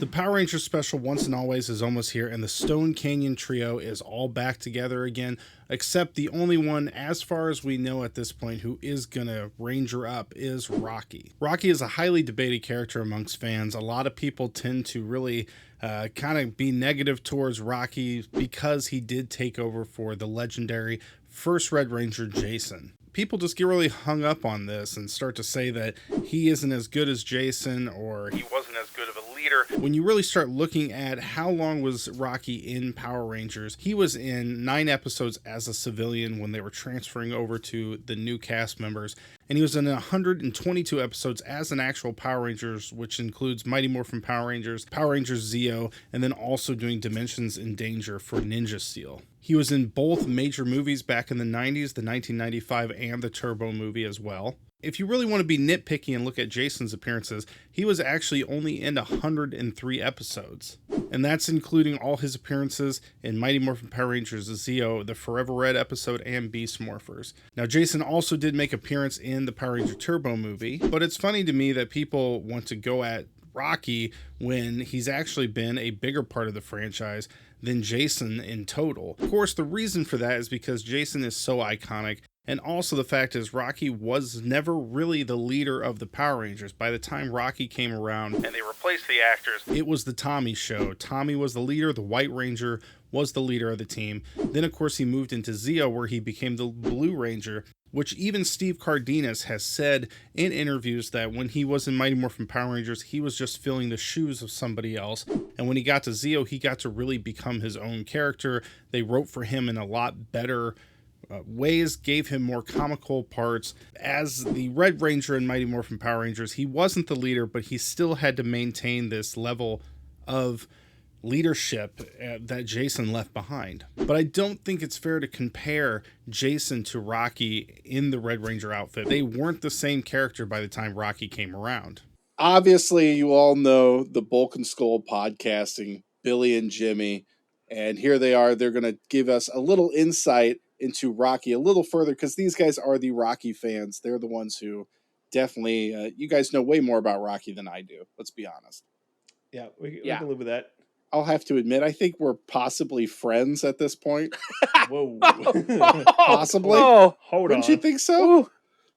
The Power Rangers special Once and Always is almost here, and the Stone Canyon trio is all back together again, except the only one, as far as we know at this point, who is gonna ranger up is Rocky. Rocky is a highly debated character amongst fans. A lot of people tend to really kind of be negative towards Rocky because he did take over for the legendary first Red Ranger Jason. People just get really hung up on this and start to say that he isn't as good as Jason, or he wasn't as good of a leader. When you really start looking at how long was Rocky in Power Rangers, he was in 9 episodes as a civilian when they were transferring over to the new cast members, and he was in 122 episodes as an actual Power Rangers, which includes Mighty Morphin Power Rangers Zeo, and then also doing Dimensions in Danger for Ninja Steel. He was in both major movies back in the 90s, the 1995 and the Turbo movie as well. If you really want to be nitpicky and look at Jason's appearances, he was actually only in 103 episodes. And that's including all his appearances in Mighty Morphin Power Rangers Zeo, the Forever Red episode, and Beast Morphers. Now, Jason also did make appearance in the Power Ranger Turbo movie, but it's funny to me that people want to go at Rocky when he's actually been a bigger part of the franchise than Jason in total. Of course, the reason for that is because Jason is so iconic, and also the fact is Rocky was never really the leader of the Power Rangers. By the time Rocky came around and they replaced the actors, it was the Tommy show. Tommy was the leader, the White Ranger was the leader of the team. Then of course he moved into Zeo, where he became the Blue Ranger, which even Steve Cardenas has said in interviews that when he was in Mighty Morphin Power Rangers, he was just filling the shoes of somebody else. And when he got to Zeo, he got to really become his own character. They wrote for him in a lot better ways, gave him more comical parts. As the Red Ranger in Mighty Morphin Power Rangers, he wasn't the leader, but he still had to maintain this level of leadership that Jason left behind. But I don't think it's fair to compare Jason to Rocky in the Red Ranger outfit. They weren't the same character by the time Rocky came around. Obviously, you all know the Bulk and Skull podcasting, Billy and Jimmy, and here they are. They're going to give us a little insight into Rocky a little further, because these guys are the Rocky fans. They're the ones who definitely, you guys know way more about Rocky than I do. Let's be honest. Yeah, we can live with that. I'll have to admit, I think we're possibly friends at this point. Whoa. Possibly. Oh, hold on. Wouldn't you think so? Ooh.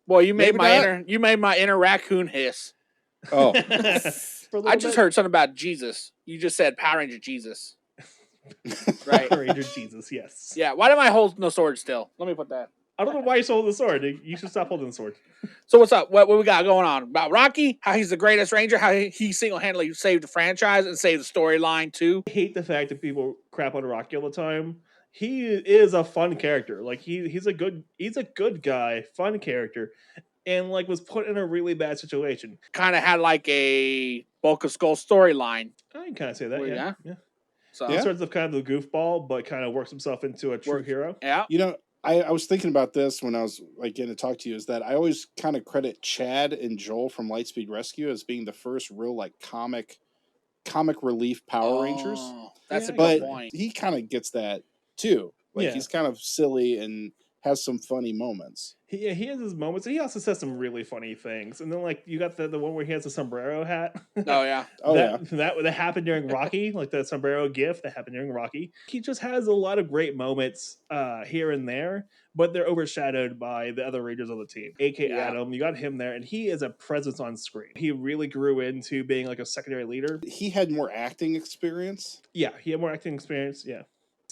Boy, you made Maybe my inner raccoon hiss. Oh. I just heard something about Jesus. You just said Power Ranger Jesus. Right. Power Ranger Jesus, yes. Yeah. Why am I holding the sword still? Let me put that. I don't know why you're holding the sword. You should stop holding the sword. So what's up? What we got going on? About Rocky? How he's the greatest Ranger? How he single-handedly saved the franchise and saved the storyline too? I hate the fact that people crap on Rocky all the time. He is a fun character. Like he's a good guy, fun character, and like was put in a really bad situation. Kind of had like a Bulk of Skull storyline. I can kind of say that. Well, yeah. So He starts of kind of the goofball, but kind of works himself into a true hero. Yeah. You know, I was thinking about this when I was like going to talk to you, is that I always kind of credit Chad and Joel from Lightspeed Rescue as being the first real like comic relief Power Rangers. That's a but good point. He kind of gets that too. Like he's kind of silly and has some funny moments. He has his moments. He also says some really funny things. And then like you got the one where he has a sombrero hat. Oh yeah. That happened during Rocky, like the sombrero gif that happened during Rocky. He just has a lot of great moments here and there, but they're overshadowed by the other Rangers on the team. A.K. Adam, you got him there, and he is a presence on screen. He really grew into being like a secondary leader. He had more acting experience. Yeah, he had more acting experience, yeah.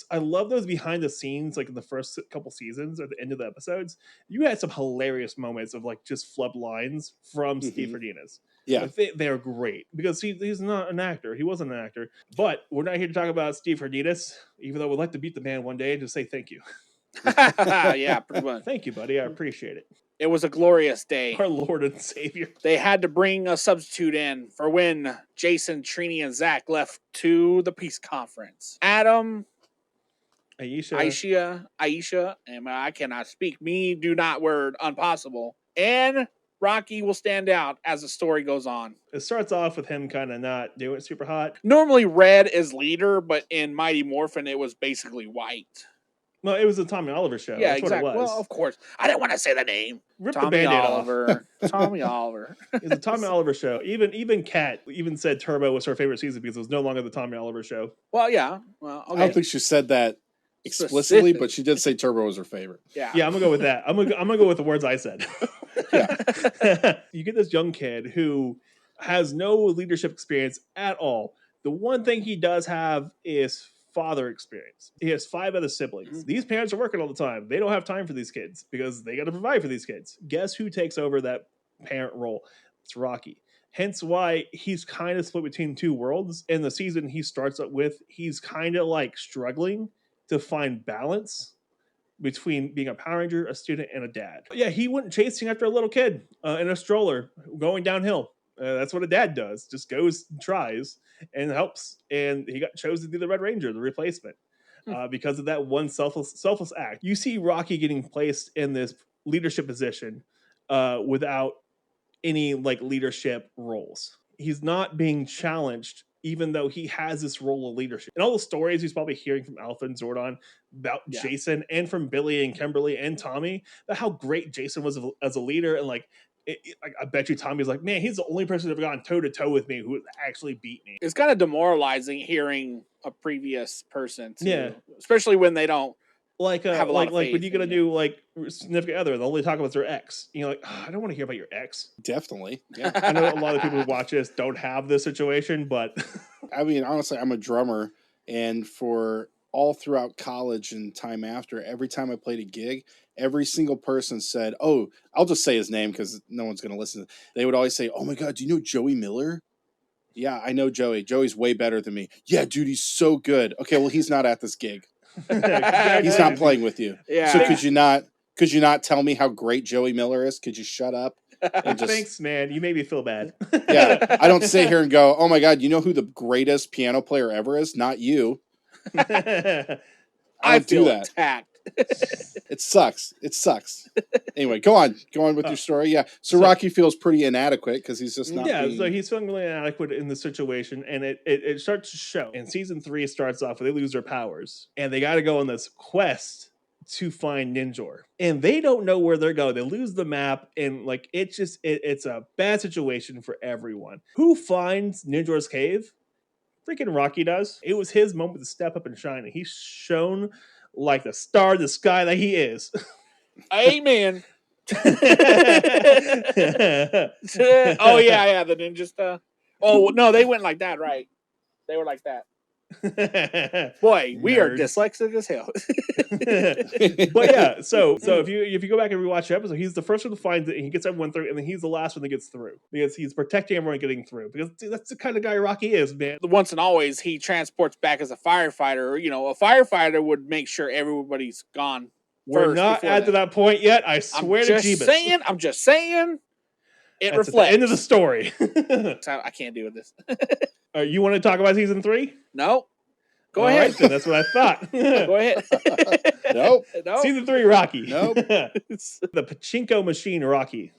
I love those behind the scenes, like in the first couple seasons or the end of the episodes. You had some hilarious moments of like just flub lines from Steve Cardenas. Yeah, like they're great because he's not an actor. He wasn't an actor. But we're not here to talk about Steve Cardenas, even though we'd like to beat the man one day and just say thank you. Yeah, pretty much. Thank you, buddy. I appreciate it. It was a glorious day. Our Lord and Savior. They had to bring a substitute in for when Jason, Trini, and Zach left to the peace conference. Adam, Aisha, and I cannot speak. Me do not word impossible. And Rocky will stand out as the story goes on. It starts off with him kind of not doing it super hot. Normally red is leader, but in Mighty Morphin it was basically white. Well, it was the Tommy Oliver show. Yeah, That's exactly. what it was. Well, of course. I didn't want to say the name. Rip the Tommy Band-Aid Oliver. Tommy Oliver. It was the Tommy Oliver show. Even Kat even said Turbo was her favorite season because it was no longer the Tommy Oliver show. Well, yeah. Well, okay. I don't think she said that explicitly, but she did say Turbo was her favorite. Yeah, I'm gonna go with that. I'm gonna go with the words I said. You get this young kid who has no leadership experience at all. The one thing he does have is father experience. He has 5 other siblings. These parents are working all the time. They don't have time for these kids because they got to provide for these kids. Guess who takes over that parent role? It's Rocky. Hence why he's kind of split between 2 worlds. In the season he starts up with, he's kind of like struggling to find balance between being a Power Ranger, a student, and a dad. But yeah, he went chasing after a little kid in a stroller going downhill. That's what a dad does. Just goes and tries and helps. And he got chosen to be the Red Ranger, the replacement, because of that one selfless act. You see Rocky getting placed in this leadership position without any like leadership roles. He's not being challenged, even though he has this role of leadership. And all the stories he's probably hearing from Alpha and Zordon about Jason, and from Billy and Kimberly and Tommy, about how great Jason was as a leader. And like, I bet you Tommy's like, man, he's the only person who's ever gone toe to toe with me who actually beat me. It's kind of demoralizing hearing a previous person, too. Yeah. Especially when they don't like have a lot of like faith when you're gonna in do like significant other, they'll only talk about their ex. You know, like, I don't want to hear about your ex. Definitely. Yeah. I know a lot of people who watch this don't have this situation, but I mean, honestly, I'm a drummer, and for all throughout college and time after, every time I played a gig, every single person said, "Oh, I'll just say his name because no one's going to listen." They would always say, "Oh my God, do you know Joey Miller?" Yeah, I know Joey. Joey's way better than me. Yeah, dude, he's so good. Okay, well, he's not at this gig. He's not playing with you. Yeah. So could you not tell me how great Joey Miller is? Could you shut up? And just, thanks, man. You made me feel bad. Yeah, I don't sit here and go, "Oh my God, you know who the greatest piano player ever is?" Not you. I don't feel do that. attacked. It sucks. It sucks. Anyway, go on with your story. Yeah. So Rocky feels pretty inadequate because he's just not. Yeah, being... so he's feeling really inadequate in the situation, and it starts to show. And season 3 starts off where they lose their powers, and they got to go on this quest to find Ninjor, and they don't know where they're going. They lose the map, and like it's a bad situation for everyone. Who finds Ninjor's cave? Freaking Rocky does. It was his moment to step up and shine, and he's shown like the star of the sky that he is. Amen. Oh yeah, the ninja stuff. Oh no, they went like that, right? They were like that. Boy, we are dyslexic as hell. But yeah, so if you go back and rewatch the episode, he's the first one to find it, and he gets everyone through, and then he's the last one that gets through because he's protecting everyone getting through. Because dude, that's the kind of guy Rocky is, man. Once and always, he transports back as a firefighter. You know, a firefighter would make sure everybody's gone. We're not at that point yet. I swear to Jeebus. I'm just saying. It That's reflects. at the end of the story. I can't do with this. You want to talk about season 3? No. Go ahead. Right, then that's what I thought. Go ahead. Nope. Season 3 Rocky. Nope. The pachinko machine Rocky.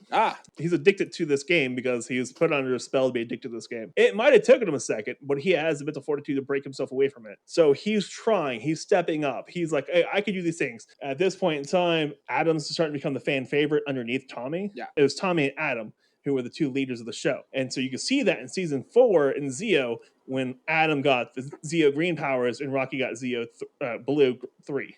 He's addicted to this game because he was put under a spell to be addicted to this game. It might have taken him a second, but he has the mental fortitude to break himself away from it. So he's trying. He's stepping up. He's like, hey, I can do these things. At this point in time, Adam's starting to become the fan favorite underneath Tommy. Yeah. It was Tommy and Adam who were the 2 leaders of the show. And so you can see that in season 4 in Zeo, when Adam got the Zeo green powers and Rocky got Zeo blue 3.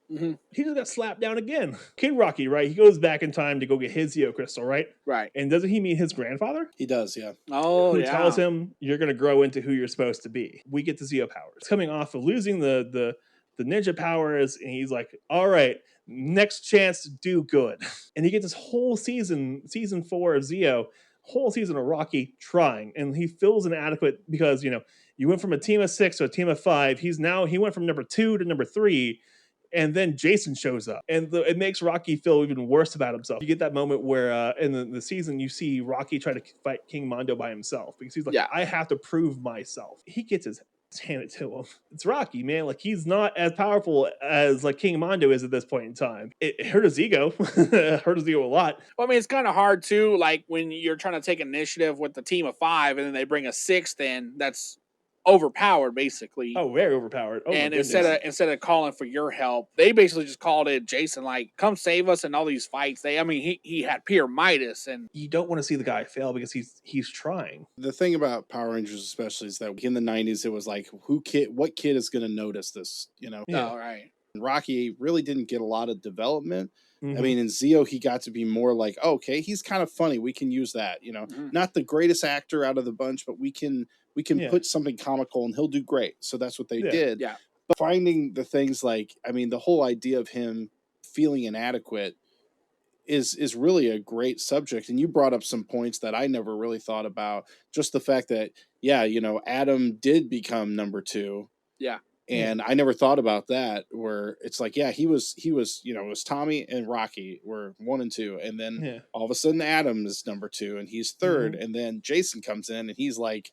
Mm-hmm. He just got slapped down again. Kid Rocky, right? He goes back in time to go get his Zeo crystal, right? Right. And doesn't he meet his grandfather? He does, yeah. Oh, who yeah. tells him, you're going to grow into who you're supposed to be. We get the Zeo powers. Coming off of losing the ninja powers, and he's like, all right, next chance to do good. And he gets this whole season 4 of Zeo, whole season of Rocky trying, and he feels inadequate because, you know, you went from a team of 6 to a team of 5. He went from number 2 to number 3, and then Jason shows up, and it makes Rocky feel even worse about himself. You get that moment where in the season you see Rocky try to fight King Mondo by himself because he's like, I have to prove myself. He gets his hand it to him. It's Rocky, man. Like, he's not as powerful as like King Mondo is at this point in time. It hurt his ego. It hurt his ego a lot. Well, I mean, it's kind of hard too. Like when you're trying to take initiative with the team of 5, and then they bring a 6th in. That's overpowered, basically. Oh, very overpowered. Oh, and my goodness. instead of calling for your help, they basically just called in Jason, like, come save us in all these fights. He had pure Midas, and You don't want to see the guy fail because he's trying. The thing about Power Rangers especially is that in the 90s it was like what kid is going to notice this, you know? Yeah. all right. Rocky really didn't get a lot of development. Mhm. I mean, in Zeo, he got to be more like, okay, he's kind of funny. We can use that, you know, not the greatest actor out of the bunch, but we can put something comical and he'll do great. So that's what they did. Yeah. But finding the things like, I mean, the whole idea of him feeling inadequate is really a great subject. And you brought up some points that I never really thought about. Just the fact that, yeah, you know, Adam did become number 2. Yeah. And I never thought about that, where it's like, yeah, he was, you know, it was Tommy and Rocky were 1 and 2. And then all of a sudden Adam is number 2 and he's 3rd. And then Jason comes in and he's like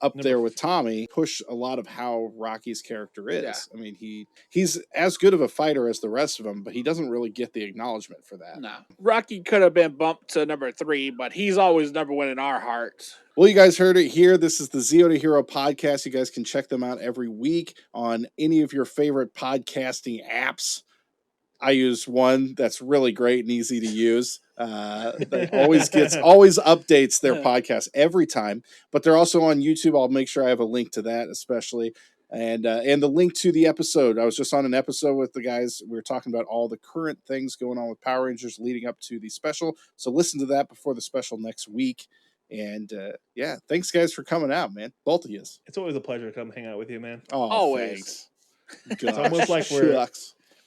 up there with Tommy, push a lot of how Rocky's character is. Yeah. I mean, he's as good of a fighter as the rest of them, but he doesn't really get the acknowledgement for that. No. Rocky could have been bumped to number 3, but he's always number 1 in our hearts. Well, you guys heard it here. This is the Zeo To Hero podcast. You guys can check them out every week on any of your favorite podcasting apps. I use one that's really great and easy to use. That always updates their podcast every time. But they're also on YouTube. I'll make sure I have a link to that, especially. And the link to the episode. I was just on an episode with the guys. We were talking about all the current things going on with Power Rangers leading up to the special. So listen to that before the special next week. And yeah, thanks guys for coming out, man. Both of you. It's always a pleasure to come hang out with you, man. Oh, always. Thanks. It's almost like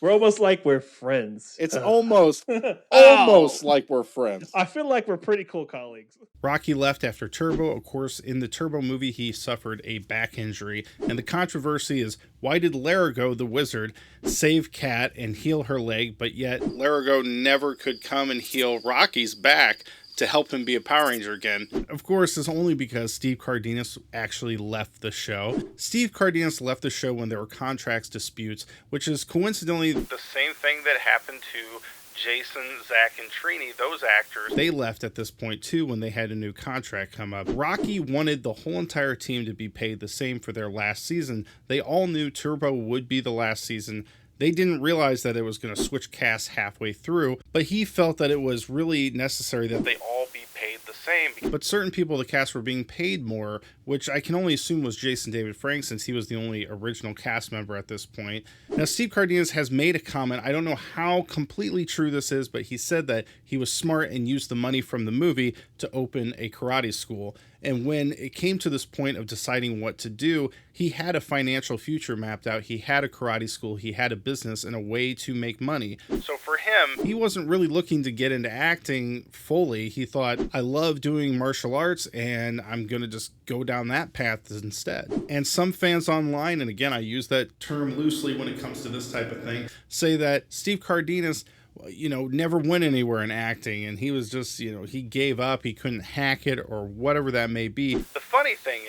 we're almost like we're friends. It's almost like we're friends. I feel like we're pretty cool colleagues. Rocky left after Turbo. Of course, in the Turbo movie, he suffered a back injury. And the controversy is, why did Larigo, the wizard, save Kat and heal her leg, but yet Larigo never could come and heal Rocky's back to help him be a Power Ranger again? Of course, it's only because Steve Cardenas actually left the show. Steve Cardenas left the show when there were contracts disputes, which is coincidentally the same thing that happened to Jason, Zach, and Trini, those actors. They left at this point too when they had a new contract come up. Rocky wanted the whole entire team to be paid the same for their last season. They all knew Turbo would be the last season. They didn't realize that it was going to switch casts halfway through, but he felt that it was really necessary that they all be paid the same. But certain people in the cast were being paid more, which I can only assume was Jason David Frank, since he was the only original cast member at this point. Now, Steve Cardenas has made a comment. I don't know how completely true this is, but he said that he was smart and used the money from the movie to open a karate school. And when it came to this point of deciding what to do, he had a financial future mapped out. He had a karate school, he had a business and a way to make money. So for him, he wasn't really looking to get into acting fully. He thought, I love doing martial arts and I'm going to just go down that path instead. And some fans online, and again, I use that term loosely when it comes to this type of thing, say that Steve Cardenas, you know, never went anywhere in acting, and he was just, you know, he gave up, he couldn't hack it, or whatever that may be. The funny thing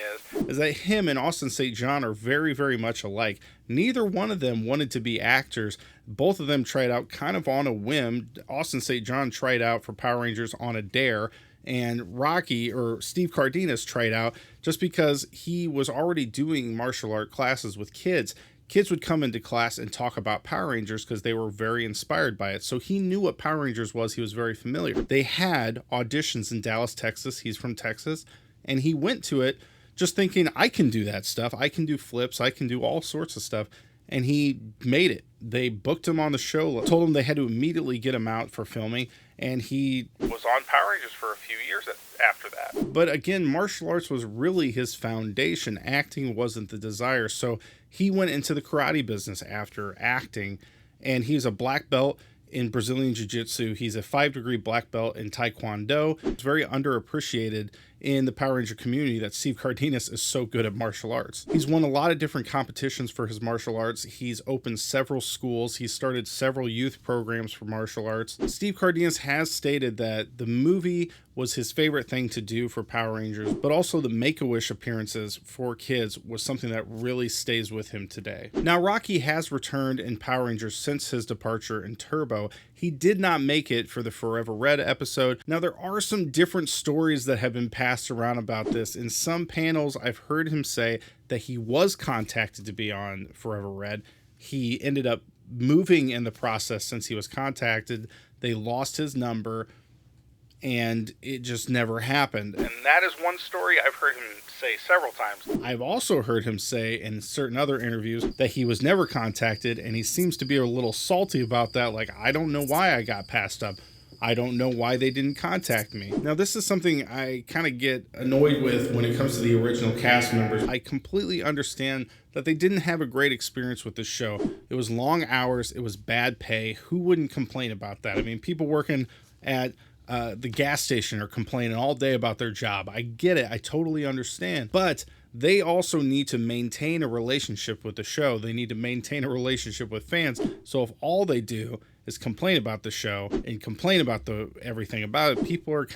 is that him and Austin St. John are very, very much alike. Neither one of them wanted to be actors. Both of them tried out kind of on a whim. Austin St. John tried out for Power Rangers on a dare, and Rocky, or Steve Cardenas, tried out just because he was already doing martial art classes with kids. Kids would come into class and talk about Power Rangers because they were very inspired by it. So he knew what Power Rangers was. He was very familiar. They had auditions in Dallas, Texas. He's from Texas. And he went to it just thinking, I can do that stuff. I can do flips. I can do all sorts of stuff. And he made it. They booked him on the show, told him they had to immediately get him out for filming. And he was on Power Rangers for a few years after that. But again, martial arts was really his foundation. Acting wasn't the desire. So he went into the karate business after acting, and he's a black belt in Brazilian Jiu-Jitsu. He's a 5-degree black belt in Taekwondo. It's very underappreciated in the Power Ranger community that Steve Cardenas is so good at martial arts. He's won a lot of different competitions for his martial arts. He's opened several schools. He's started several youth programs for martial arts. Steve Cardenas has stated that the movie was his favorite thing to do for Power Rangers, but also the Make-A-Wish appearances for kids was something that really stays with him today. Now, Rocky has returned in Power Rangers since his departure in Turbo. He did not make it for the Forever Red episode. Now, there are some different stories that have been passed passed around about this. In some panels, I've heard him say that he was contacted to be on Forever Red. He ended up moving in the process since he was contacted. They lost his number, and it just never happened. And that is one story I've heard him say several times. I've also heard him say in certain other interviews that he was never contacted, and he seems to be a little salty about that. Like, I don't know why I got passed up. I don't know why they didn't contact me. Now, this is something I kind of get annoyed with when it comes to the original cast members. I completely understand that they didn't have a great experience with this show. It was long hours. It was bad pay. Who wouldn't complain about that? I mean, people working at the gas station are complaining all day about their job. I get it. I totally understand. But they also need to maintain a relationship with the show. They need to maintain a relationship with fans. So if all they do is complain about the show and complain about everything about it, people are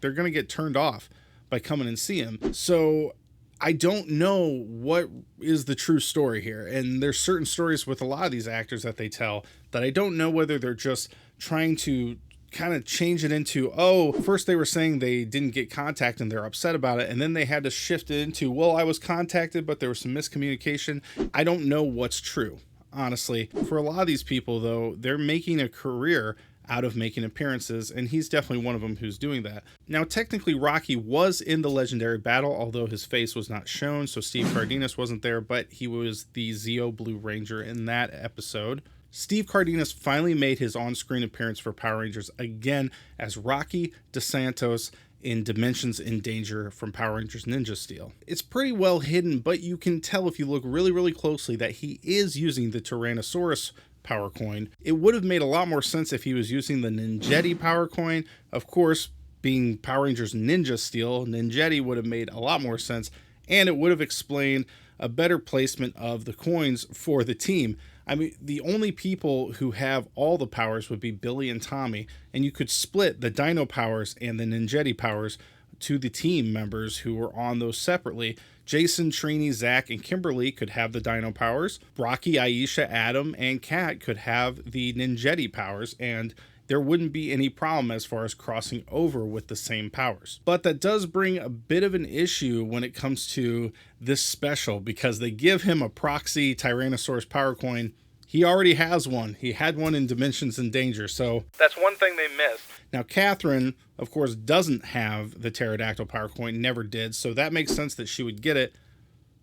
they're going to get turned off by coming and see them. So I don't know what is the true story here. And there's certain stories with a lot of these actors that they tell that I don't know whether they're just trying to kind of change it into, oh, first they were saying they didn't get contact and they're upset about it, and then they had to shift it into, well, I was contacted, but there was some miscommunication. I don't know what's true, honestly. For a lot of these people, though, they're making a career out of making appearances, and he's definitely one of them who's doing that. Now, technically, Rocky was in the legendary battle, although his face was not shown, so Steve Cardenas wasn't there, but he was the Zeo Blue Ranger in that episode. Steve Cardenas finally made his on-screen appearance for Power Rangers again as Rocky DeSantos in Dimensions in Danger from Power Rangers Ninja Steel. It's pretty well hidden, but you can tell if you look really, really closely that he is using the Tyrannosaurus power coin. It would have made a lot more sense if he was using the Ninjetti power coin. Of course, being Power Rangers Ninja Steel, Ninjetti would have made a lot more sense, and it would have explained a better placement of the coins for the team. I mean, the only people who have all the powers would be Billy and Tommy, and you could split the Dino powers and the Ninjetti powers to the team members who were on those separately. Jason, Trini, Zach, and Kimberly could have the Dino powers. Rocky, Aisha, Adam, and Kat could have the Ninjetti powers, and there wouldn't be any problem as far as crossing over with the same powers. But that does bring a bit of an issue when it comes to this special, because they give him a proxy Tyrannosaurus power coin. He already has one. He had one in Dimensions in Danger, so that's one thing they missed. Now, Catherine, of course, doesn't have the pterodactyl power coin, never did, so that makes sense that she would get it.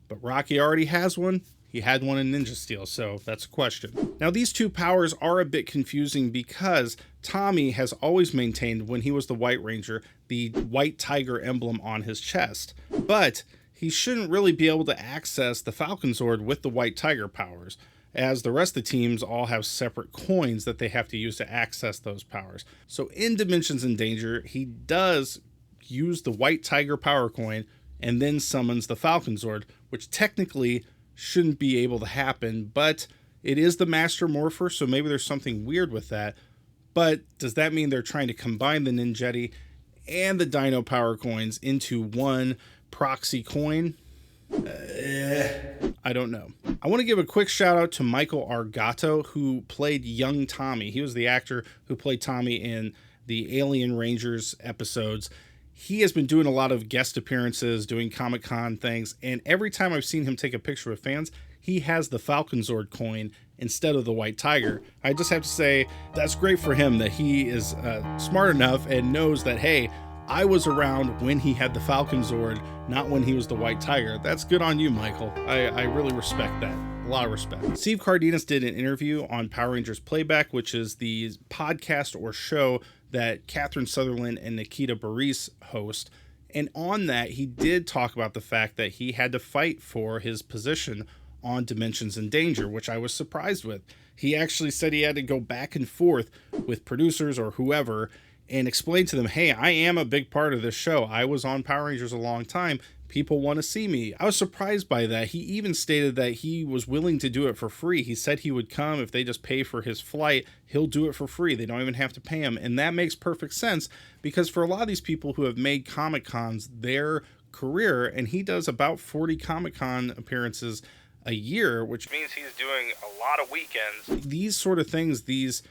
But Rocky already has one. He had one in Ninja Steel, so that's a question. Now, these two powers are a bit confusing because Tommy has always maintained, when he was the White Ranger, the white tiger emblem on his chest. But he shouldn't really be able to access the Falcon Zord with the white tiger powers, as the rest of the teams all have separate coins that they have to use to access those powers. So in Dimensions in Danger, he does use the white tiger power coin and then summons the Falcon Zord, which technically shouldn't be able to happen, but it is the Master Morpher, so maybe there's something weird with that. But does that mean they're trying to combine the Ninjetti and the Dino power coins into one proxy coin? I don't know. I want to give a quick shout out to Michael Argato, who played young Tommy. He was the actor who played Tommy in the Alien Rangers episodes. He has been doing a lot of guest appearances, doing Comic-Con things, and every time I've seen him take a picture with fans, he has the Falcon Zord coin instead of the White Tiger. I just have to say, that's great for him that he is smart enough and knows that, hey, I was around when he had the Falcon Zord, not when he was the White Tiger. That's good on you, Michael. I really respect that. A lot of respect. Steve Cardenas did an interview on Power Rangers Playback, which is the podcast or show that Catherine Sutherland and Nikita Baris host. And on that, he did talk about the fact that he had to fight for his position on Dimensions in Danger, which I was surprised with. He actually said he had to go back and forth with producers or whoever and explain to them, hey, I am a big part of this show. I was on Power Rangers a long time. People want to see me. I was surprised by that. He even stated that he was willing to do it for free. He said he would come if they just pay for his flight. He'll do it for free. They don't even have to pay him. And that makes perfect sense because for a lot of these people who have made Comic-Cons their career, and he does about 40 Comic-Con appearances a year, which means he's doing a lot of weekends. These sort of things, these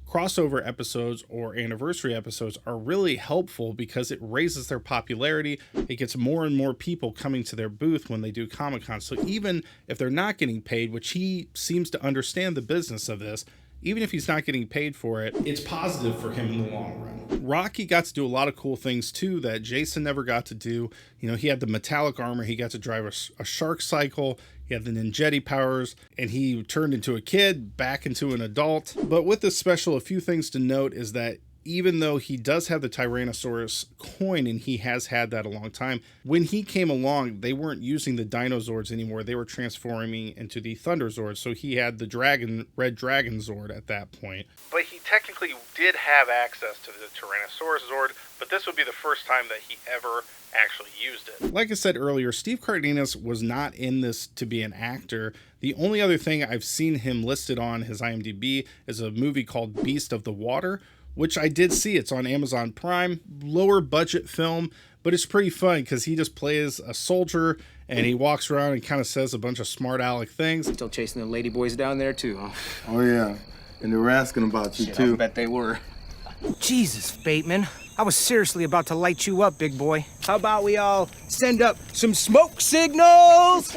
crossover episodes or anniversary episodes are really helpful because it raises their popularity. It gets more and more people coming to their booth when they do Comic-Con. So even if they're not getting paid, which he seems to understand the business of this, even if he's not getting paid for it, it's positive for him in the long run. Rocky got to do a lot of cool things too that Jason never got to do. You know, he had the metallic armor, he got to drive a shark cycle, he had the ninjetti powers, and he turned into a kid, back into an adult. But with this special, a few things to note is that even though he does have the Tyrannosaurus coin, and he has had that a long time, when he came along, they weren't using the Dinozords anymore. They were transforming into the Thunderzords. So he had the Red Dragon Zord at that point. But he technically did have access to the Tyrannosaurus Zord, but this would be the first time that he ever actually used it. Like I said earlier, Steve Cardenas was not in this to be an actor. The only other thing I've seen him listed on his IMDb is a movie called Beast of the Water, which I did see. It's on Amazon Prime. Lower budget film, but it's pretty fun because he just plays a soldier and he walks around and kind of says a bunch of smart aleck things. Still chasing the lady boys down there too, huh? Oh yeah, and they were asking about you too. I bet they were. Jesus, Bateman. I was seriously about to light you up, big boy. How about we all send up some smoke signals?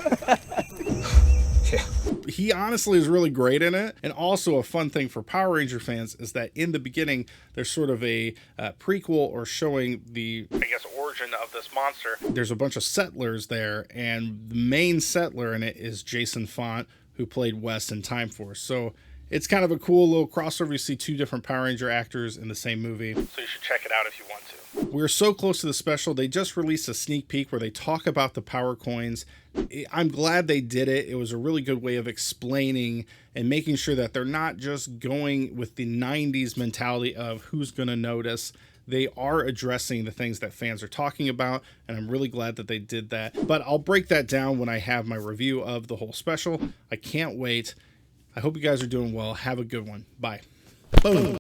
He honestly is really great in it. And also a fun thing for Power Ranger fans is that in the beginning, there's sort of a prequel or showing the, I guess, origin of this monster. There's a bunch of settlers there, and the main settler in it is Jason Font, who played Wes in Time Force. So it's kind of a cool little crossover. You see two different Power Ranger actors in the same movie. So you should check it out if you want to. We're so close to the special. They just released a sneak peek where they talk about the power coins. I'm glad they did it. It was a really good way of explaining and making sure that they're not just going with the 90s mentality of who's going to notice. They are addressing the things that fans are talking about, and I'm really glad that they did that. But I'll break that down when I have my review of the whole special. I can't wait. I hope you guys are doing well. Have a good one. Bye. Boom.